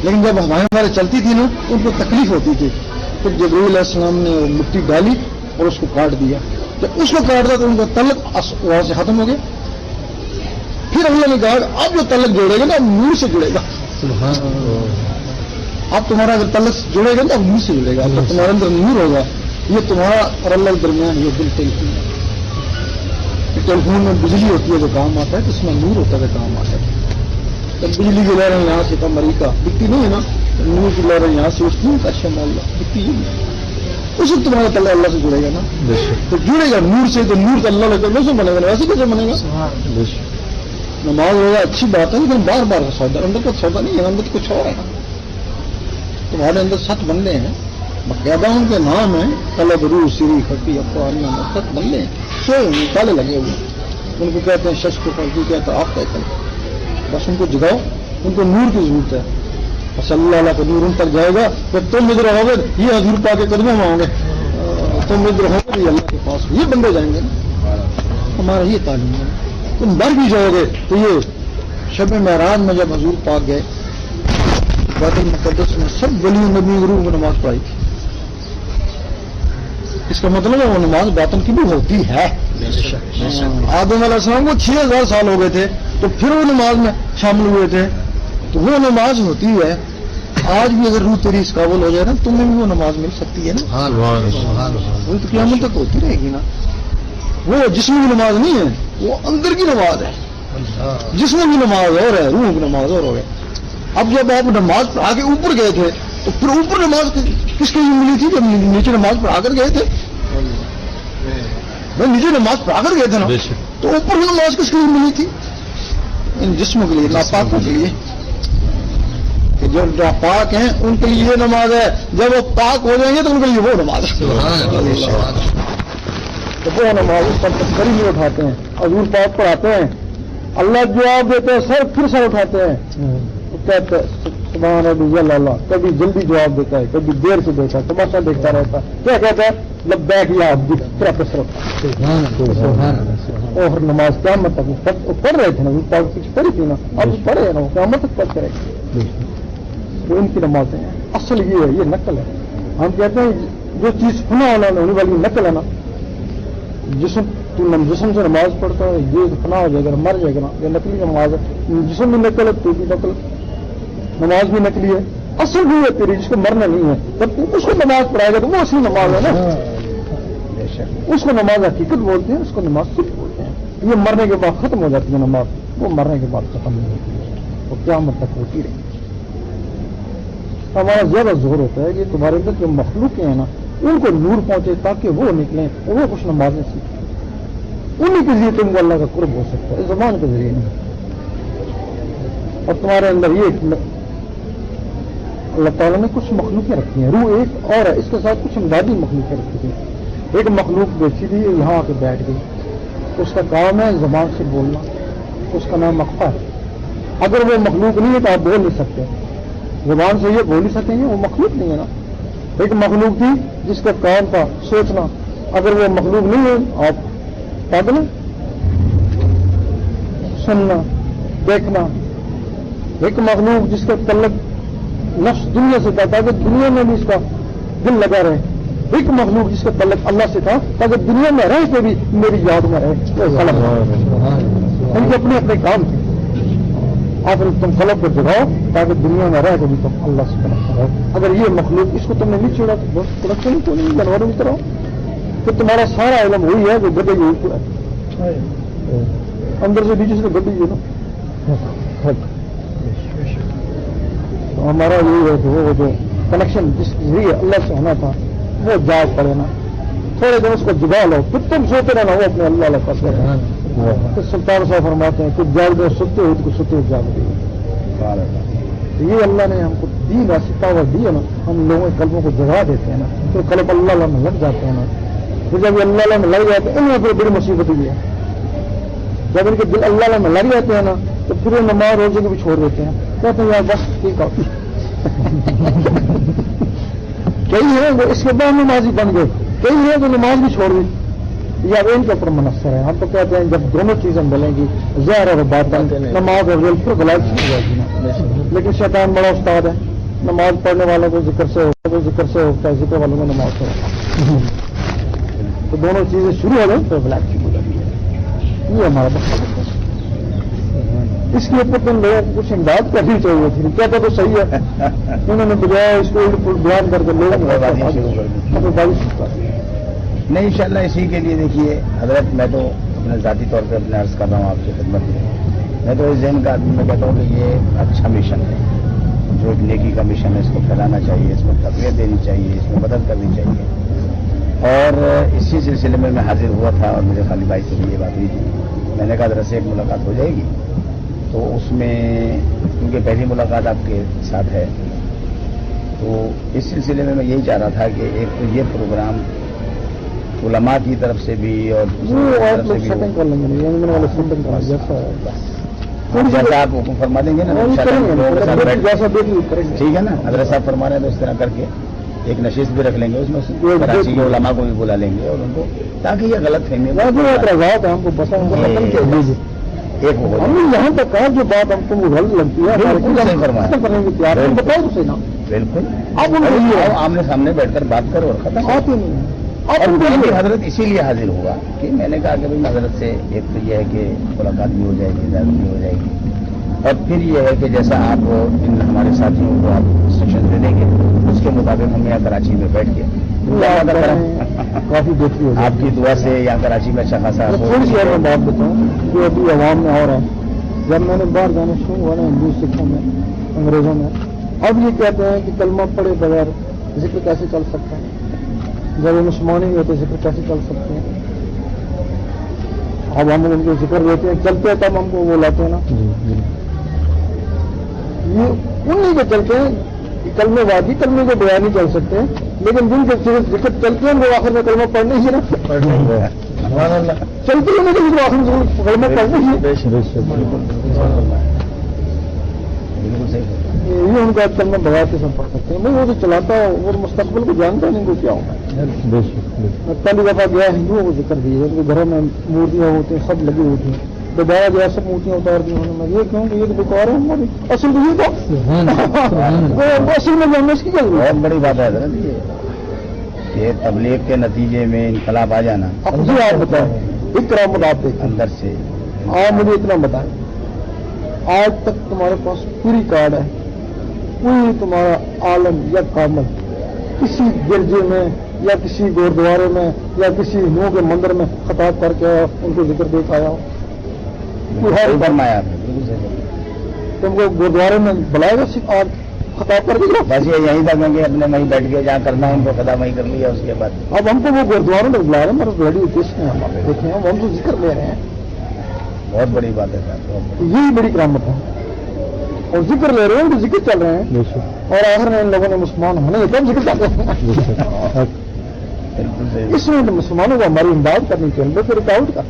لیکن جب ہمارے چلتی تھی نا ان کو تکلیف ہوتی تھی، تو جبرائیل علیہ السلام نے مٹی ڈالی اور اس کو کاٹ دیا. جب اس کو کاٹا تو ان کا تعلق وہاں سے ختم ہو گیا. پھر اللہ نے کہا اب جو تعلق جوڑے گا نا اب نور سے جڑے گا. اب تمہارا اگر تعلق جڑے گا نا اب نور سے جڑے گا. اب تمہارے اندر نور ہوگا. یہ تمہارا اور اللہ کے درمیان یہ بالکل ٹیلیفون میں بجلی ہوتی ہے جو کام آتا ہے تو اس میں نور ہوتا ہے کام آتا ہے. جب بجلی کی لہریں یہاں سے امریکہ دکھتی نہیں ہے نا، نور کی لہریں یہاں سے اٹھتی ہیں اچھا اللہ دکھتی ہی نہیں. اس وقت تمہارا تعلق اللہ سے جڑے گا نا، تو جڑے گا نور سے. تو نور تو اللہ لگے سے بنے گا، ویسے کیسے بنے گا؟ نماز روزہ اچھی بات ہے لیکن بار بار کا سودا، اندر کا سودا نہیں ہے، اندر کچھ اور ہے. تمہارے اندر 7 بندے ہیں باقاعدہ، ان کے نام ہیں طلب، روح، سری، خطی، افغان، 7 بندے ہیں. سوئے تالے لگے ہوئے، ان کو کہتے ہیں شخص کو فرقی کہتا ہے آپ طے کریں. بس ان کو جگاؤ، ان کو نور کی ضرورت ہے. بس اللہ اللہ کا نور ان تک جائے گا. پھر تم ادھر رہو گے یہ حضور پا کے قدموں میں ہوں گے، تم ادھر رہو گے یہ اللہ کے پاس، یہ بندے جائیں گے. ہمارا یہ تعلیم ہے. تم مر بھی جاؤ گے تو یہ شب معراج میں جب حضور پاک گئے بیت المقدس میں سب ولی نبی روح کو نماز پڑھائی تھی. اس کا مطلب ہے وہ نماز باطن کی بھی ہوتی ہے. آدم علیہ السلام کو 6000 سال ہو گئے تھے تو پھر وہ نماز میں شامل ہوئے تھے، تو وہ نماز ہوتی ہے. آج بھی اگر روح تیری اس قابل ہو جائے نا تمہیں بھی وہ نماز مل سکتی ہے نا. وہ تو قیامت تک ہوتی رہے گی نا. وہ جسم کی نماز نہیں ہے، وہ اندر کی نماز ہے. جسم کی نماز اور ہے، روح کی نماز اور ہے. اب جب آپ نماز پڑھا کے اوپر گئے تھے تو پھر اوپر نماز کس کے لیے ملی تھی؟ جب نیچے نماز پڑھا کر گئے تھے. نیچے نماز پڑھا کر گئے تھے نا، تو اوپر کی نماز کس کے لیے ملی تھی؟ ان جسموں کے لیے، ناپاکوں کے لیے. جو ناپاک ہیں ان کے لیے یہ نماز ہے، جب وہ پاک ہو جائیں گے تو ان کے لیے وہ نماز ہے. تو وہ نماز اس پر تذکری نہیں اٹھاتے ہیں. حضور پاک پڑھاتے ہیں، اللہ جواب دیتے ہیں، سر پھر سر اٹھاتے ہیں، کہتے سبحان ربی اللہ. کبھی جلدی جواب دیتا ہے، کبھی دیر سے دیتا ہے، تماشا دیکھتا رہتا ہے. کیا کہتا ہے؟ لبیک یا عبدی، پھر آپ اور نماز قیامت تک پڑھ رہے تھے نا، کچھ پڑھی تھی نا، اب پڑھے نا، قیامت تک پڑھ کرے. تو ان کی نمازیں ہیں. اصل یہ ہے، یہ نقل ہے. ہم کہتے ہیں جو چیز فنا ہونے والی نقل ہے نا، جسم سے نماز پڑھتا ہے یہ فنا ہو جائے گا، مر جائے گا نا، یہ نقلی نماز ہے. جسم بھی نقل ہے تو بھی نقل، نماز بھی نقلی ہے. اصل بھی ہے تیری جس کو مرنا نہیں ہے، جب اس کو نماز پڑھائے گا تو وہ اصلی نماز ہے نا. اس کو نماز حقیقت بولتے ہیں، اس کو نماز صرف بولتے ہیں. یہ مرنے کے بعد ختم ہو جاتی ہے نماز، وہ مرنے کے بعد ختم نہیں ہوتی ہے، وہ قیامت تک ہوتی رہی. ہمارا زیادہ زور ہوتا ہے کہ تمہارے اندر جو مخلوقیں ہیں نا ان کو نور پہنچے تاکہ وہ نکلیں اور وہ کچھ نمازیں سیکھیں. انہیں کے ذریعے تم کو اللہ کا قرب ہو سکتا ہے، زبان کے ذریعے نہیں. اور تمہارے اندر یہ اللہ تعالیٰ نے کچھ مخلوقیں رکھی ہیں. روح ایک اور ہے، اس کے ساتھ کچھ امدادی مخلوقیں رکھی تھی. ایک مخلوق بیٹھی تھی یہاں آ کے بیٹھ گئی، اس کا کام ہے زبان سے بولنا، اس کا نام مخفا ہے. اگر وہ مخلوق نہیں ہے تو آپ بول نہیں سکتے، زبان سے یہ بول ہی سکیں گے، وہ مخلوق نہیں ہے نا. ایک مخلوق تھی جس کا کام تھا سوچنا، اگر وہ مخلوق نہیں ہے آپ پاگل سننا دیکھنا. ایک مخلوق جس کا تعلق نفس دنیا سے تھا تاکہ دنیا میں بھی اس کا دل لگا رہے. ایک مخلوق جس کا تعلق اللہ سے تھا تاکہ دنیا میں رہ کے بھی میری یاد میں رہے. ان کے اپنے اپنے کام تھے. آپ تم قلب کو جگاؤ تاکہ دنیا میں رہ کے بھی تم اللہ سے کنیکٹ رہو. اگر یہ مخلوق اس کو تم نے نہیں چھوڑا تو بہت پروڈکشن تو نہیں، جانوروں کی طرح. تو تمہارا سارا علم وہی ہے جو گدے ہوئی پورا اندر سے بیچ سے گدی ہے نا. تو ہمارا یہی ہے کہ وہ جو کنیکشن جس کے ذریعے اللہ سے ہونا تھا وہ جاگ پڑے نا. تھوڑے دن اس کو جگا لو، پھر تم سوتے رہنا، وہ اپنے اللہ اللہ کا رہنا. تو سلطان صاحب فرماتے ہیں کچھ جاگ دو سوتے ہوئے تو کچھ سوتے ہوئے جاگ دے. یہ اللہ نے ہم کو دین ایسی پاور دی ہے نا، ہم لوگوں کے قلبوں کو جگا دیتے ہیں نا، تو قلب اللہ اللہ میں لگ جاتے ہیں نا. پھر جب اللہ اللہ میں لگ جاتے ہیں ان میں پھر بڑی مصیبت ہوئی ہے. جب ان کے دل اللہ اللہ میں لگ جاتے ہیں نا تو پھر وہ نماز روزے کو بھی چھوڑ دیتے ہیں. کہتے ہیں یار بس ٹھیک ہے. کئی ہیں وہ اس کے بعد نمازی بن گئے، کئی ہیں تو نماز بھی چھوڑ دی. یا ان کے اوپر منحصر ہے. ہم تو کہتے ہیں جب دونوں چیزیں ملیں گی ظاہر اور باطن، نماز اور ریل پھر غلط ہو جائے گی نا. لیکن شیطان بڑا استاد ہے، نماز پڑھنے والوں کو ذکر سے ہوتا ہے, ذکر والوں کو نماز سے ہوتا ہے. تو دونوں چیزیں شروع ہو گئی تو بلیک کی ہو جاتی ہے. یہ ہمارا مقصد ہے. اس کے اوپر تو لوگوں کو کچھ امداد کرنی چاہیے تھی. کہتا تو صحیح ہے, انہوں نے بجائے اس کو بیان کر کے لوگوں نہیں. انشاءاللہ اسی کے لیے دیکھیے حضرت, میں تو اپنے ذاتی طور پہ اپنے عرض کر رہا ہوں آپ کی خدمت میں تو اس ذہن کا آدمی میں کہتا ہوں کہ یہ اچھا مشن ہے, جو ایک نیکی کا مشن ہے, اس کو پھیلانا چاہیے, اس کو تقویت دینی چاہیے, اس میں مدد کرنی چاہیے. اور اسی سلسلے میں حاضر ہوا تھا اور مجھے خالد بھائی سے بھی یہ بات ہوئی تھی. میں نے کہا ذرا سے ایک ملاقات ہو جائے گی, تو اس میں کیونکہ پہلی ملاقات آپ کے ساتھ ہے, تو اس سلسلے میں یہی چاہ رہا تھا کہ ایک تو یہ پروگرام علماء کی طرف سے بھی اور جیسا آپ حکم فرما دیں گے نا, ٹھیک ہے نا, حضرت صاحب فرما رہے ہیں تو اس طرح کر کے ایک نشست بھی رکھ لیں گے, اس میں کراچی کے علماء کو بھی بلا لیں گے اور ان کو, تاکہ یہ غلط فہمی ایک یہاں تک کہا جو بات ہم کو غلط لگتی ہے بالکل آمنے سامنے بیٹھ کر بات کرو اور ختم. اور حضرت اسی لیے حاضر ہوا کہ میں نے کہا کہ بھائی حضرت سے ایک تو یہ ہے کہ ملاقات بھی ہو جائے گی, ہدایت بھی ہو جائے گی, اور پھر یہ ہے کہ جیسا آپ ان ہمارے ساتھیوں کو آپ انسٹرکشن دے دیں گے اس کے مطابق ہم یہاں کراچی میں بیٹھ کے کافی بہتری ہو. آپ کی دعا سے یہاں کراچی میں اچھا خاصا. تھوڑی سی میں بات بتاؤں جو ابھی عوام میں ہو رہا ہے, جب میں نے باہر جانا شروع ہوا نا ہندو سکھوں میں, انگریزوں میں, اب یہ کہتے ہیں کہ کلمہ پڑھے بغیر ذکر کیسے چل سکتا ہے, جب وہ مسلمان ہی ہوتے ذکر کیسے چل سکتے ہیں. اب ہم ان کو ذکر دیتے ہیں, چلتے ہیں تب ہم کو وہ لاتے ہیں نا, یہ انہیں کے چلتے ہیں کلمے واجی کلمے کے بغیر نہیں چل سکتے, لیکن جن کے ذکر چلتے ہیں وہ آخر میں کلمہ پڑھنے ہی نا, چلتے ہیں لیکن آخر میں کلمہ پڑھنے ہی. یہ ان کا کلمہ بغیر سے پڑھ سکتے ہیں. نہیں وہ جو چلاتا ہے وہ مستقبل کو جانتا نہیں کو کیا ہوگا. میں پہلی دفعہ گیا ہندوؤں کو ذکر دیا, ان کے گھروں میں مورتیاں ہوتی ہیں, سب لگی ہوتی ہیں, دوبارہ جو ہے سب مورتیاں اتار دی انہوں نے. یہ کیوں کہ یہ تو بیکار ہے ہماری اصل تو یہ تو اصل میں جو اس کی بہت بڑی بات ہے حضرت یہ کہ تبلیغ کے نتیجے میں انقلاب آ جانا. مجھے آپ بتائیں اقرا آپ دیکھیں اندر سے, آپ مجھے اتنا بتائیں, آج تک تمہارے پاس پوری کارڈ ہے, کوئی تمہارا عالم یا کامل کسی گرجے میں یا کسی گردوارے میں یا کسی ہندوؤں کے مندر میں خطاب کر کے آیا, ان کو ذکر دیکھ آیا ہو؟ فرمایا تم کو گردوارے میں بلائے گا صرف آج خطاب کر کے بس یہ یہیں تک گے اپنے وہیں بیٹھ کے جہاں کرنا ہے ان کو خطاب وہیں کر لیا, اس کے بعد اب ہم کو وہ گردواروں میں بلا رہے ہیں, میرے ریڈیو ٹیسٹ ہیں ہم دیکھے ہیں, ہم تو ذکر لے رہے ہیں. بہت بڑی بات ہے صاحب, یہی بڑی کرامت ہے, اور ذکر لے رہے ہیں تو ذکر چل رہے ہیں, اور آخر میں ان لوگوں نے مسلمان ہونے تب ذکر چل رہے ہیں. اس میں مسلمانوں کو ہماری امداد کرنی چاہیے, پھر رکاوٹ کا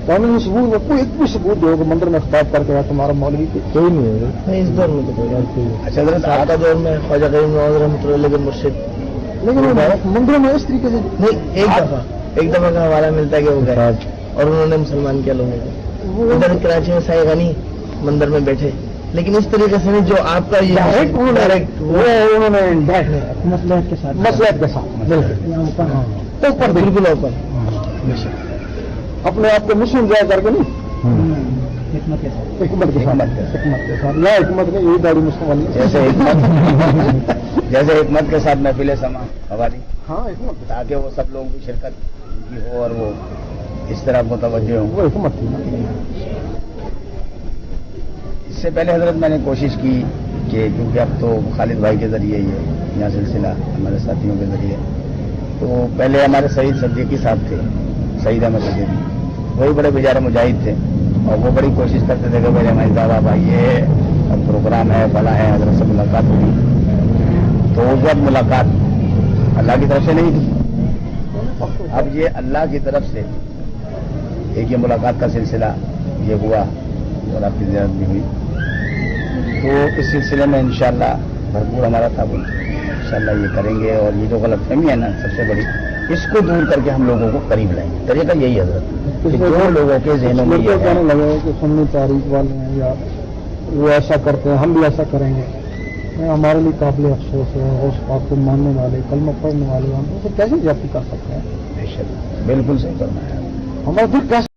قانونی ثبوت, کوئی ایک بھی ثبوت دو کہ مندر میں خطاب کر کے تمہارا مولوی کوئی نہیں ہے. اس دور میں تو کوئی اچھا حضرت آتا دور میں خواجہ کریم نواز رحمۃ اللہ علیہ مرشد, لیکن مندروں میں اس طریقے سے نہیں, ایک دفعہ کا حوالہ ملتا ہے کہ وہ گئے اور انہوں نے مسلمان کیا لوگوں کو, ادھر کراچی میں سائے غنی مندر میں بیٹھے, لیکن اس طریقے سے نہیں جو آپ کا یہ ڈائریکٹ انہوں نے مسلحت کے ساتھ اوپر بالکل اوپر اپنے آپ کو مسلم جائے کر کے نہیں, حکمت کے ساتھ یا حکمت نے یہی داڑھی مسلم والی جیسے حکمت کے ساتھ محفل سما ہماری, ہاں حکمت, تاکہ وہ سب لوگوں کی شرکت کی ہو اور وہ اس طرح متوجہ ہوں, وہ حکمت تھی. اس سے پہلے حضرت میں نے کوشش کی کہ کیونکہ اب تو خالد بھائی کے ذریعے یہ یہاں سلسلہ ہمارے ساتھیوں کے ذریعے, تو پہلے ہمارے سعید صدیقی صاحب تھے, سعید احمد صدیقی, وہی بڑے بیچارے مجاہد تھے, اور وہ بڑی کوشش کرتے تھے کہ میرے ہمارے صاحب آئیے اور پروگرام ہے بڑا ہے, حضرت سے ملاقات ہوئی. تو اس وقت ملاقات اللہ کی طرف سے نہیں تھی, اب یہ اللہ کی طرف سے ایک یہ ملاقات کا سلسلہ یہ ہوا اور آپ کی زیارت بھی ہوئی. تو اس سلسلے میں انشاءاللہ بھرپور ہمارا تعاون انشاءاللہ یہ کریں گے, اور یہ جو غلط فہمی ہے نا سب سے بڑی, اس کو دور کر کے ہم لوگوں کو قریب لائیں گے. طریقہ یہی حضرت کہ جو لوگوں کے ذہنوں میں کہنے لگے کہ سنی تاریخ والے ہیں یا وہ ایسا کرتے ہیں ہم بھی ایسا کریں گے. ہمارے لیے قابل افسوس ہے. غوث پاک کو ماننے والے, کلمہ پڑھنے والے, ہم اسے کیسے جاتی کر سکتے ہیں؟ بالکل صحیح فرمایا. ہمارا دل کیسے